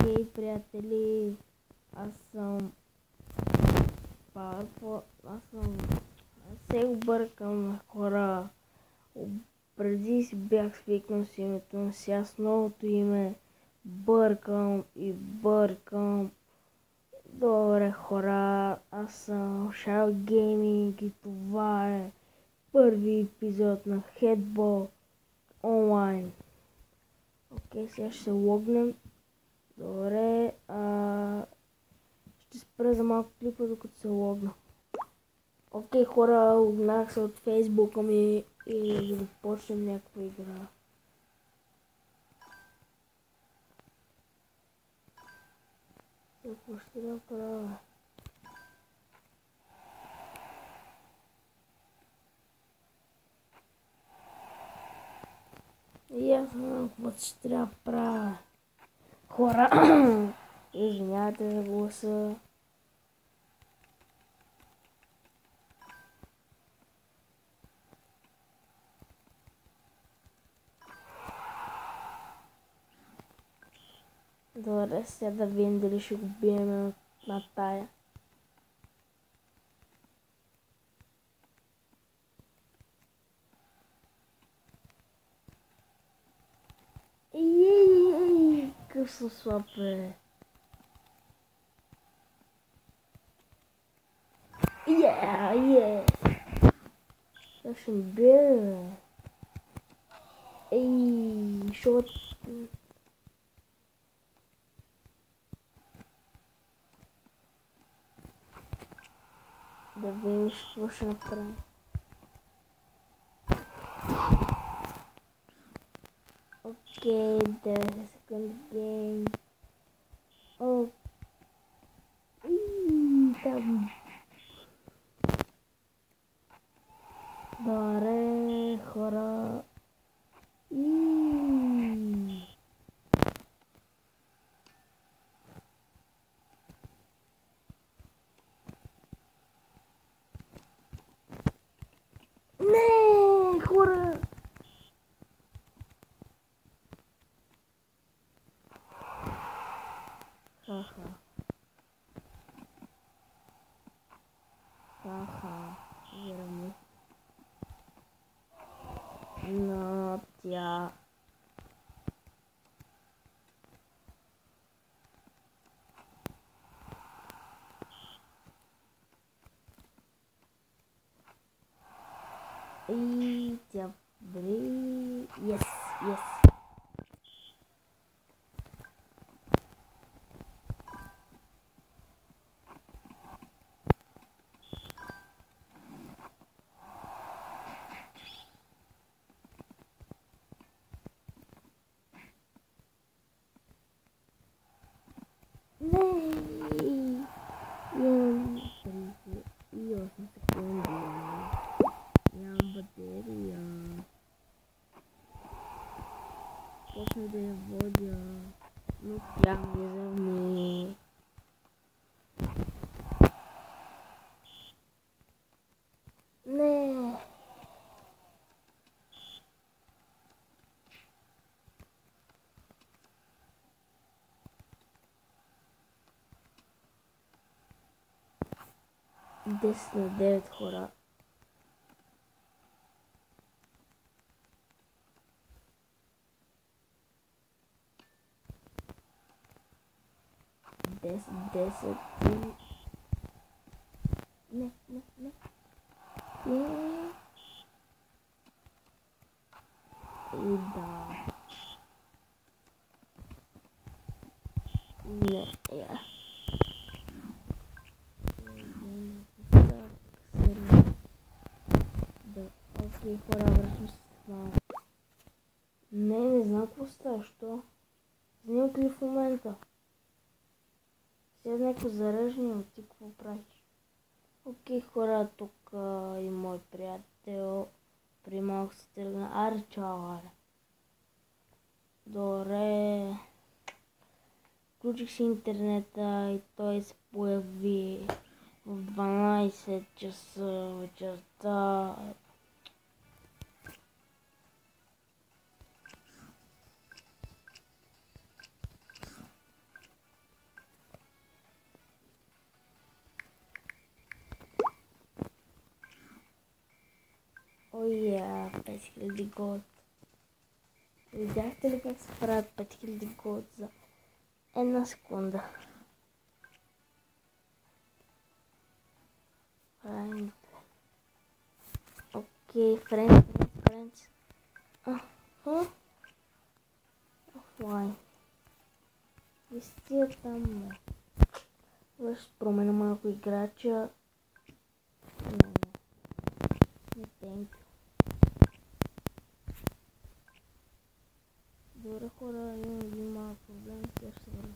Хей, приятели, аз съм Powerful, аз се объркам хора. Преди си бях свикнал с името на сега с новото име. Бъркам и бъркам. Добре хора, аз съм Shadow Gaming и това е първи епизод на Headball онлайн. Окей, сега ще се логнем. Добре, ще спра за малко клипа, докато се логна. Окей хора, логнах се от фейсбука ми и да започнем някаква игра. Какво ще да правя? И аз знам какво ще трябва да правя. Хора, извинявайте за гласа. Добре, сега да видим дали ще го бием на тая. Ей, какъв съм слаб, бе. Сега ще ми бие, бе. Ей, защото... Да видим какво ще направим. Окей, 9 секунди гейм. О, там. Добре, хора. Не, хора. Ха-ха. Верно. Но тя... И тя бри... Yes. Не! Имам 38 секунди. Нямам батерия. Почна да я водя. Но тя ми вземе. Не! Десет на 9 хора. Десет. Не. И да. Не, я. Окей, хора, връщам се с малко. Не знам какво става, що? Снимах ли в момента? Сега някакво зареждане, ти какво правиш? Окей, хора, тук и мой приятел. При малко се тръгна. Аре, чао, аре. Добре. Включих си интернета и той се появи в 12 часа вечерта. 5000 голд. Видяхте ли как се правят 5000 голд за една секунда? Окей, friends. Офлайн. И стига там, бе. Ще променя малко играча. Не thank you. Добре хора, имам един малък проблем, сега ще се върна.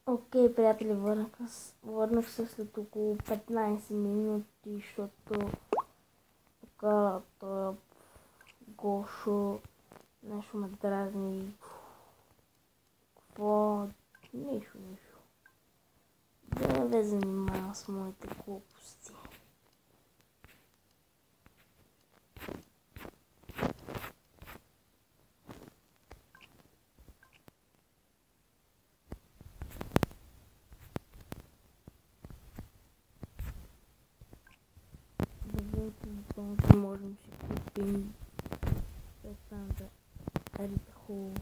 Окей, приятели, върнах се след около 15 минути, защото тук Гошо нещо ме дразни. Какво? Нищо. Да не ви занимавам с моите глупости. Можем да си купим петанда ритху.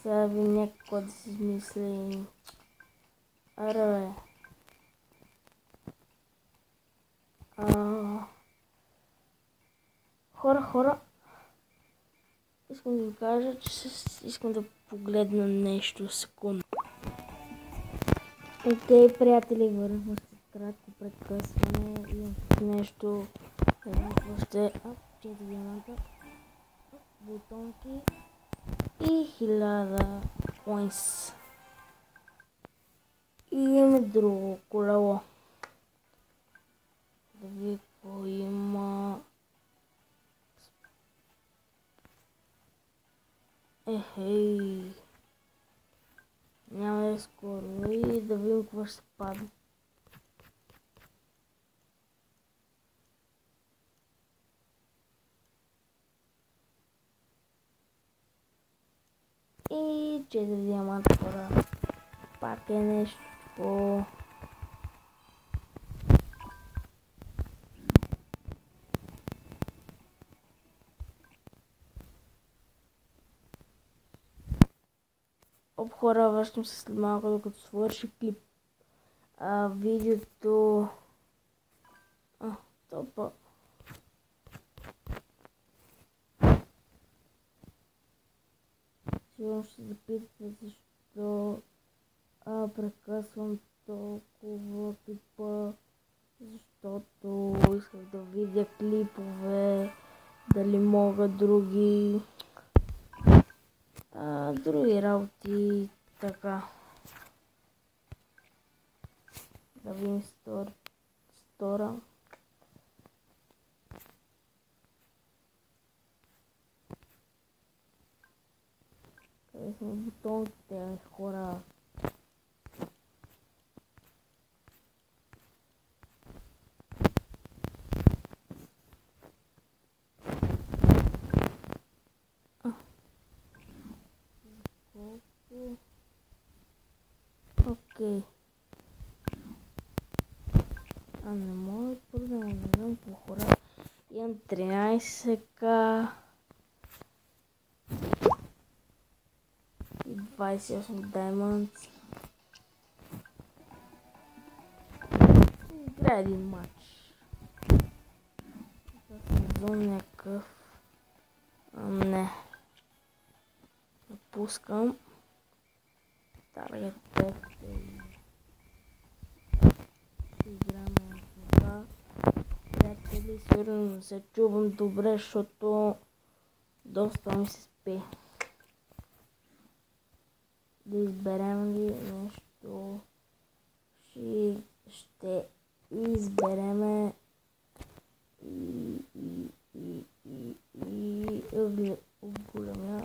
Сега ви някакво да си измисли. Аре, хора. Искам да ви кажа, че искам да погледна нещо секунда. Окей, приятели, върнахме се кратко прекъсване. Имам нещо. Още 4 диаманта, бутонки и 1000 коинс. И имаме друго колело. Да ви какво има. Ехей. Няма да скоро и да видим какво ще се падне. И 4 диаманта, хора. Пак е нещо. Хора, връщам се след малко, докато свърши клип. Видеото... Топа. Сигурно ще се запитате защо прекъсвам толкова клипа. Защото исках да видя клипове, дали мога други работи, така. Да видим стора. Къде сме бутонките, хора? Окей. Не мога да не знам по хора. Имам 13к и 28 diamonds. Играя един матч. Сезон някакъв. Не. Напускам. Таргет текст и играме това. Приятели, сигурно се чувам добре, защото доста ми се спи. Да изберем ли нещо? Ще избереме и големя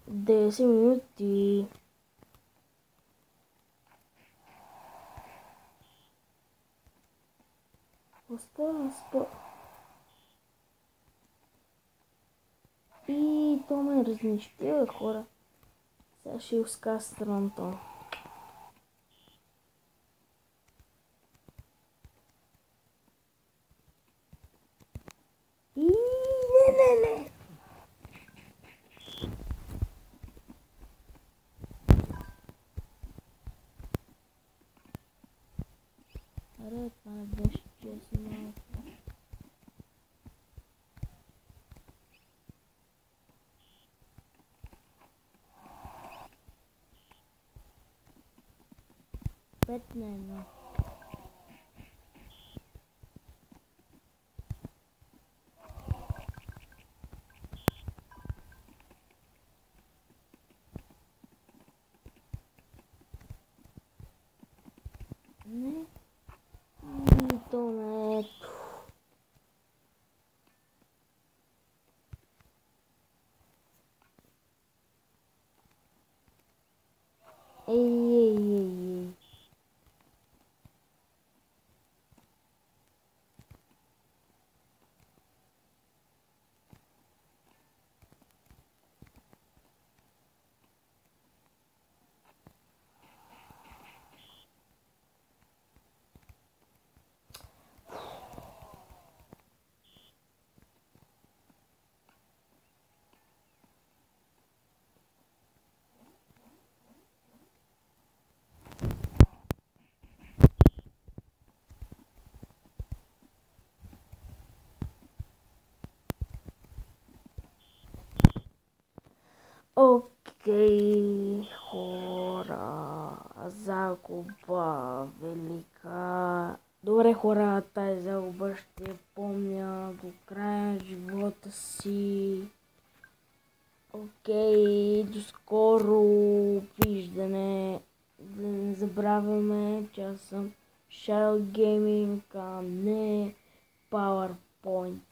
10 минути. Остава 100. И то ме разнищи, хора. Сега ще изкажа странното. И не. Аре, това не беше честно. Пет на едно. Не. И то не е. Ей. Окей, хора, загуба велика. Добре, хора, тази загуба ще помня до края на живота си. Окей, до скоро виждане. Да не забравяме, че аз съм Shadow Gaming, а не PowerPoint.